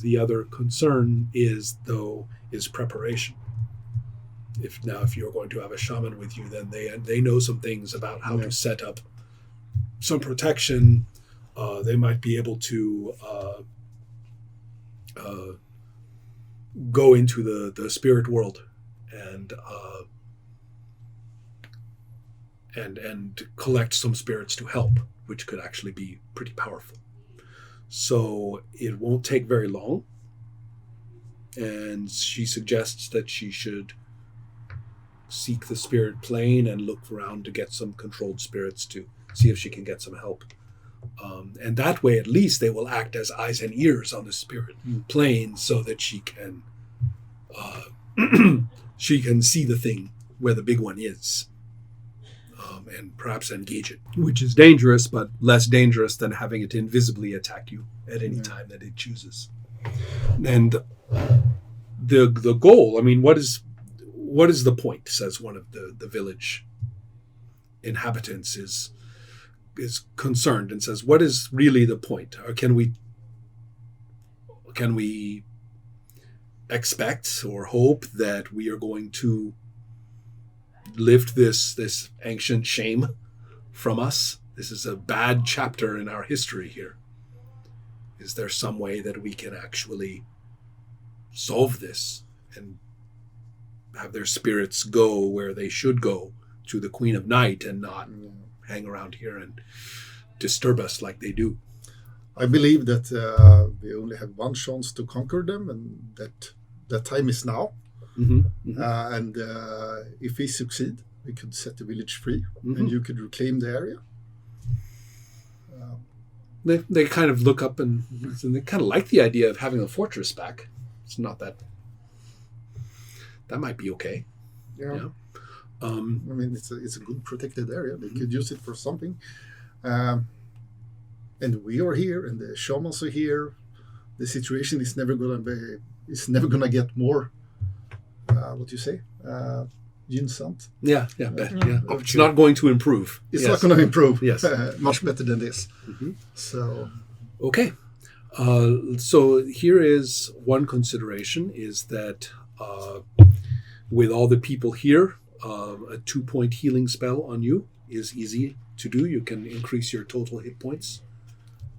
the other concern is preparation. If you're going to have a shaman with you, then they know some things about how to set up some protection. They might be able to go into the spirit world and collect some spirits to help, which could actually be pretty powerful. So it won't take very long. And she suggests that she should seek the spirit plane and look around to get some controlled spirits to see if she can get some help. And that way, at least, they will act as eyes and ears on the spirit plane, so that she can see the thing where the big one is, and perhaps engage it, which is dangerous, but less dangerous than having it invisibly attack you at any time that it chooses. And the goal, I mean, what is the point? Says one of the village inhabitants is concerned and says, what is really the point? Or can we expect or hope that we are going to lift this ancient shame from us? This is a bad chapter in our history here. Is there some way that we can actually solve this and have their spirits go where they should go, to the Queen of Night, and not hang around here and disturb us like they do? I believe that we only have one chance to conquer them, and that time is now. And if we succeed, we could set the village free, and you could reclaim the area. They kind of look up and they kind of like the idea of having the fortress back. It's not that might be okay. Yeah. I mean, it's a good protected area. They could use it for something. And we are here, and the shamans are here. The situation is never gonna get more. What do you say? Gynnsamt. Yeah. It's not going to improve. It's not going to improve. Yes. Much better than this. So. Okay. So here is one consideration, is that with all the people here, a 2-point healing spell on you is easy to do. You can increase your total hit points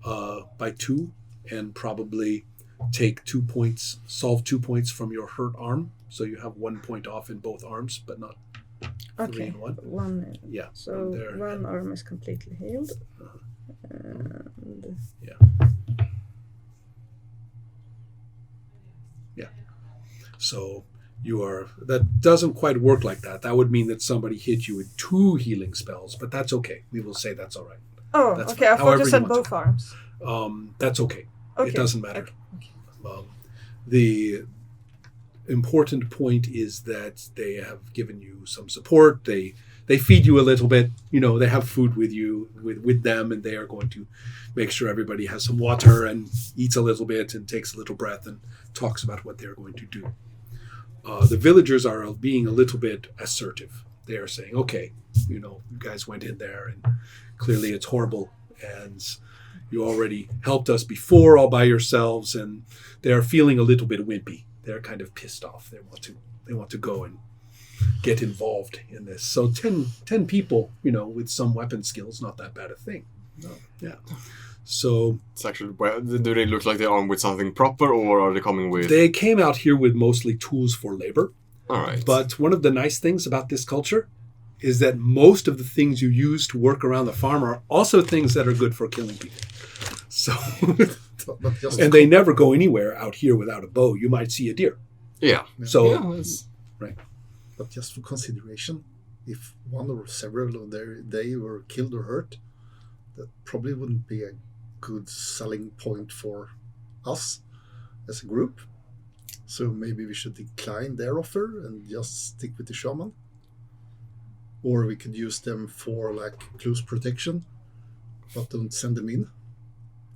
by 2, and probably take 2 points, solve 2 points from your hurt arm. So you have 1 point off in both arms, but not 3 in one. One. Yeah. So one arm is completely healed. And yeah. So that doesn't quite work like that. That would mean that somebody hit you with 2 healing spells, but that's okay. We will say that's all right. Oh, that's okay. fine. I thought you said both arms. That's okay. It doesn't matter. Okay. The important point is that they have given you some support. They feed you a little bit. They have food with you, with them, and they are going to make sure everybody has some water and eats a little bit and takes a little breath and talks about what they're going to do. The villagers are being a little bit assertive. They are saying, okay, you guys went in there and clearly it's horrible, and you already helped us before all by yourselves, and they are feeling a little bit wimpy. They're kind of pissed off. They want to go and get involved in this. So 10 people, with some weapon skills, not that bad a thing. No. Yeah. So it's actually, do they look like they're armed with something proper, or are they coming with? They came out here with mostly tools for labor. All right. But one of the nice things about this culture is that most of the things you use to work around the farm are also things that are good for killing people. So, and they never go anywhere out here without a bow. You might see a deer. Yeah. So, right. But just for consideration, if one or several of they were killed or hurt, that probably wouldn't be a good selling point for us as a group. So maybe we should decline their offer and just stick with the shaman. Or we could use them for close protection, but don't send them in.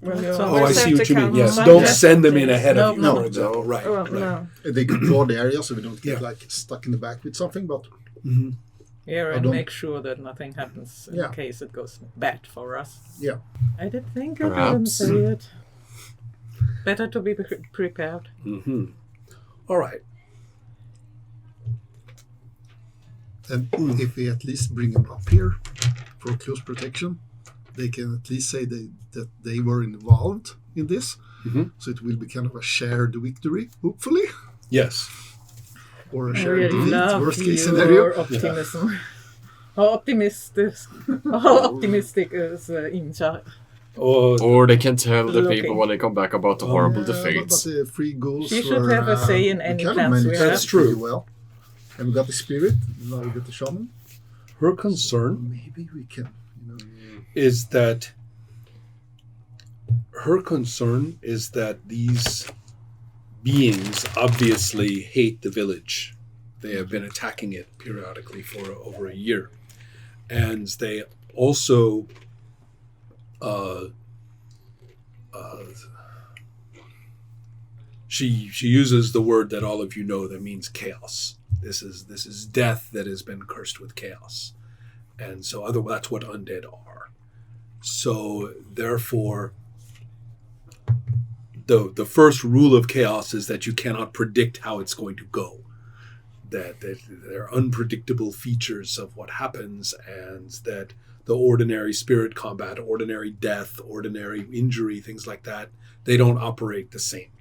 I see what you mean. Yes, don't send them in ahead of you, for example. Right. No. They could guard the area so we don't get stuck in the back with something. But and make sure that nothing happens in case it goes bad for us. Yeah, I did think I didn't say it. Better to be prepared. Mm-hmm. All right. And if we at least bring them up here for close protection, they can at least say that they were involved in this. Mm-hmm. So it will be kind of a shared victory, hopefully. Yes. Or a I shared really defeat, love worst case your scenario. optimism. How optimistic is Incha? Or they can tell the Looking. people when they come back about the horrible But defeats. the three ghouls She should were, have a say in we any kind of plans we managed have. That's that true. pretty well. And we got the spirit, now we got the shaman. Her concern Maybe we can, is that these beings obviously hate the village. They have been attacking it periodically for over a year. And they also she uses the word that all of you know that means chaos. This is death that has been cursed with chaos. And so that's what undead are. So therefore the first rule of chaos is that you cannot predict how it's going to go. That there are unpredictable features of what happens, and that the ordinary spirit combat, ordinary death, ordinary injury, things like that, they don't operate the same.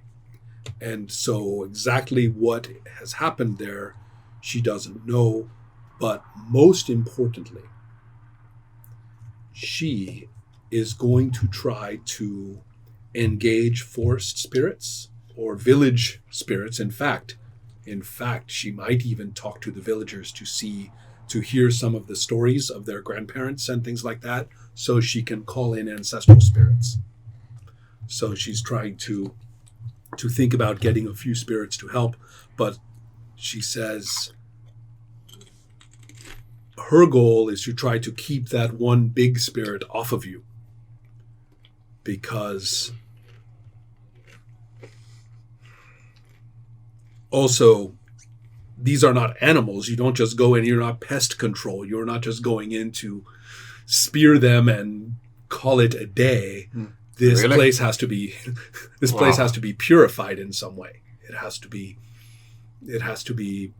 And so exactly what has happened there, she doesn't know. But most importantly, she is going to try to engage forest spirits or village spirits. In fact, she might even talk to the villagers to hear some of the stories of their grandparents and things like that, so she can call in ancestral spirits. So she's trying to think about getting a few spirits to help, but she says her goal is to try to keep that one big spirit off of you, because also, these are not animals. You don't just go in, you're not pest control. You're not just going in to spear them and call it a day. This Really? place has to be place has to be purified in some way. It has to be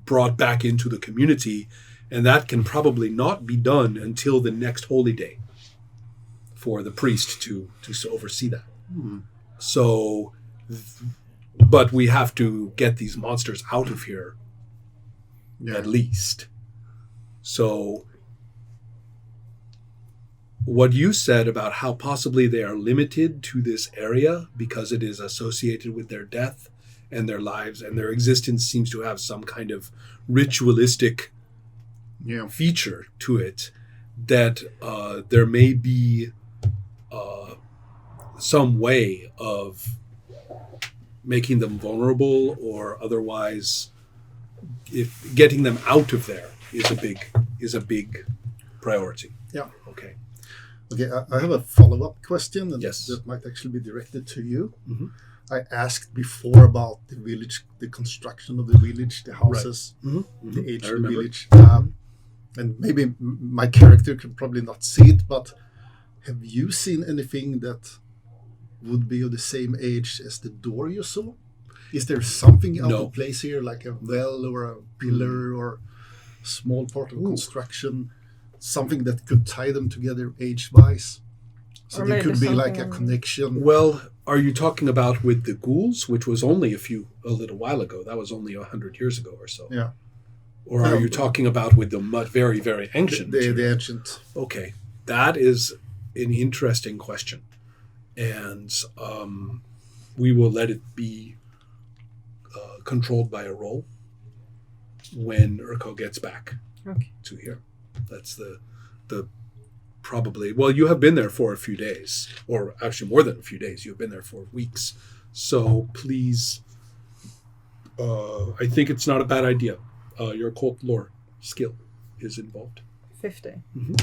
brought back into the community, and that can probably not be done until the next holy day for the priest to oversee that. So but we have to get these monsters out of here, at least. So what you said about how possibly they are limited to this area because it is associated with their death and their lives, and their existence seems to have some kind of ritualistic feature to it, that there may be some way of making them vulnerable, or otherwise, if getting them out of there is a big priority. Yeah. Okay. Okay, I have a follow-up question, and Yes. that might actually be directed to you. Mhm. I asked before about the village, the construction of the village, the houses, the age I of the remember. village. And maybe my character can probably not see it, but have you seen anything that would be of the same age as the door you saw? Is there something out No. of place here, like a well or a pillar or small part of construction, something that could tie them together age-wise? So Or there maybe could be like a something- connection. Well, are you talking about with the ghouls, which was only a little while ago? That was only 100 years ago or so. Yeah. Or are you talking about with the very, very ancient? The ancient. Okay, that is an interesting question, and we will let it be controlled by a roll when Urko gets back to here. That's the probably. Well, you have been there for a few days, or actually more than a few days. You've been there for weeks, so please. I think it's not a bad idea. Your occult lore skill is involved. 50. Mm-hmm.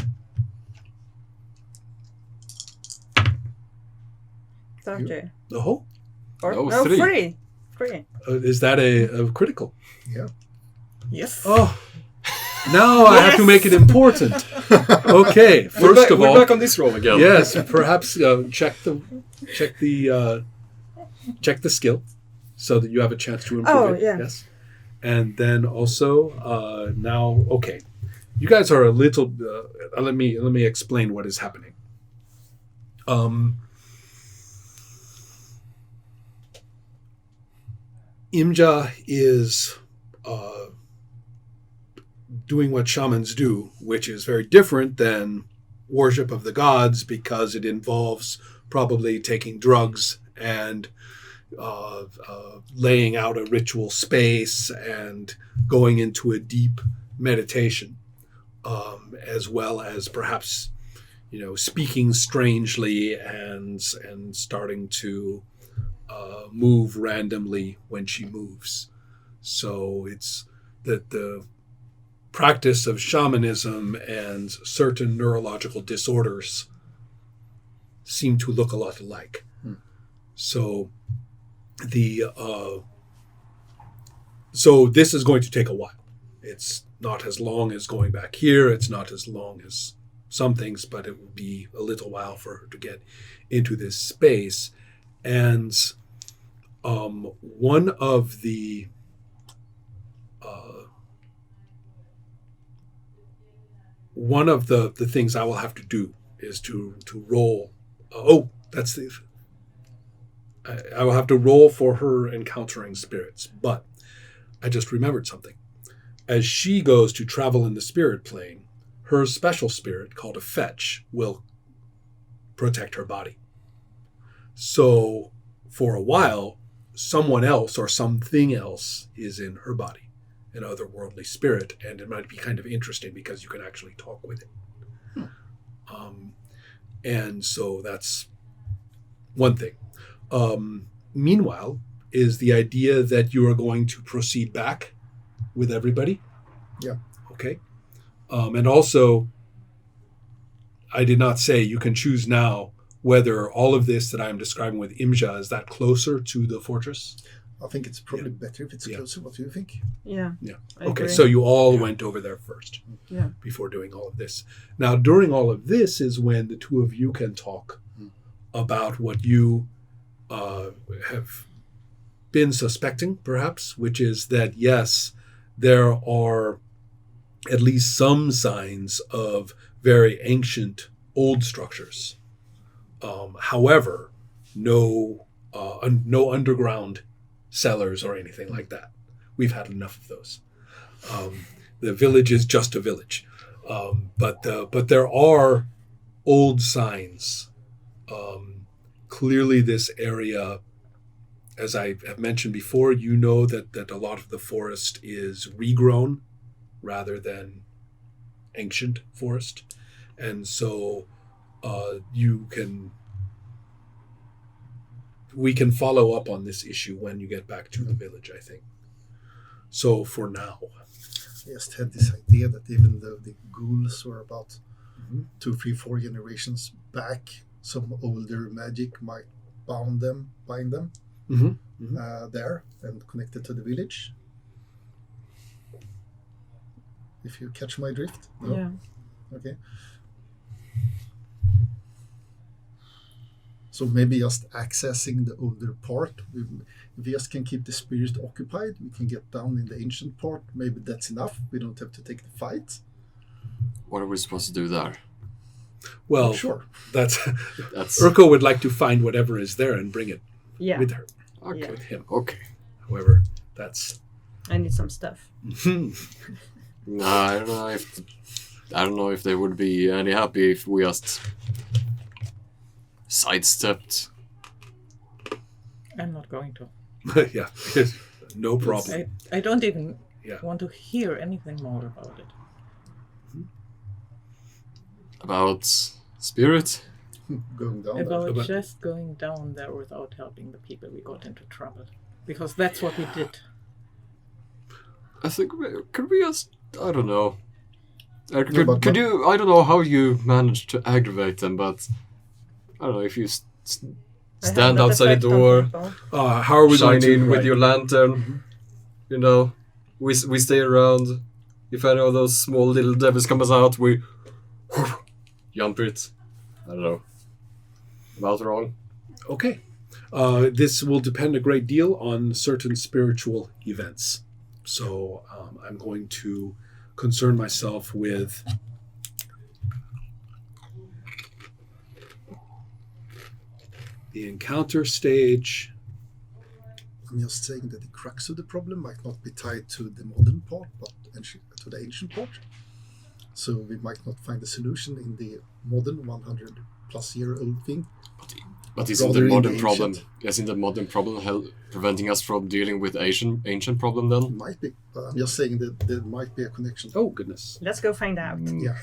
30. Oh, Or, No, no, 3. 3. 3. is that a critical? Yeah. Yes. Oh, now I have to make it important. Okay, We're first of we're all, back on this roll again. yes, perhaps check the check the skill so that you have a chance to improve it. yeah. Yes. And then also now, okay, you guys are a little. Let me explain what is happening. Imja is doing what shamans do, which is very different than worship of the gods because it involves probably taking drugs and laying out a ritual space and going into a deep meditation, as well as perhaps, speaking strangely and starting to move randomly when she moves. So it's that the practice of shamanism and certain neurological disorders seem to look a lot alike. So so this is going to take a while. It's not as long as going back here. It's not as long as some things, but it will be a little while for her to get into this space. And one of the things I will have to do is to roll. I will have to roll for her encountering spirits. But I just remembered something. As she goes to travel in the spirit plane, her special spirit, called a fetch, will protect her body. So for a while, someone else or something else is in her body, an otherworldly spirit, and it might be kind of interesting because you can actually talk with it. And so that's one thing. Meanwhile, is the idea that you are going to proceed back with everybody? Yeah. Okay. And also, I did not say you can choose now whether all of this that I'm describing with Imja, is that closer to the fortress? I think it's probably better if it's closer. What do you think? Yeah. Yeah. I Okay, agree. so you all went over there first. Yeah. Before doing all of this. Now, during all of this is when the two of you can talk about what you have been suspecting, perhaps, which is that, yes, there are at least some signs of very ancient old structures. However, no underground cellars or anything like that. We've had enough of those. The village is just a village. But there are old signs. Clearly this area, as I have mentioned before, you know that a lot of the forest is regrown rather than ancient forest. And so we can follow up on this issue when you get back to the village, I think. So for now. I just had this idea that even though the ghouls were about 2, 3, 4 generations back, some older magic might bind them there and connected to the village. If you catch my drift? No? Yeah. Okay. So maybe just accessing the older part. If we just can keep the spirit occupied, we can get down in the ancient part. Maybe that's enough. We don't have to take the fight. What are we supposed to do there? Well, Sure. that's That's Urko would like to find whatever is there and bring it Yeah. with her, okay. Yeah. with him. Okay. However, that's I need some stuff. No, I don't know if they would be any happy if we just sidestepped. I'm not going to. yeah, no problem. I don't even Yeah. want to hear anything more about it. About spirit? Going down there. About just going down there without helping the people we got into trouble. Because that's what we did. I think could we just, I don't know. but- Could you, I don't know how you managed to aggravate them, but I don't know, if you I have stand that outside the effect on door, people. How are we going shine to in with right. your lantern, you know, we stay around. If any of those small little devils comes out, we jump it. I don't know. About wrong. Okay. This will depend a great deal on certain spiritual events. So I'm going to concern myself with the encounter stage. I'm just saying that the crux of the problem might not be tied to the modern part, but to the ancient part. So we might not find a solution in the modern 100-plus-year-old thing. But isn't Rather the in modern the problem? ancient. Isn't the modern problem preventing us from dealing with ancient problem then? Might be, but I'm just saying that there might be a connection. Oh, goodness. Let's go find out. Yeah.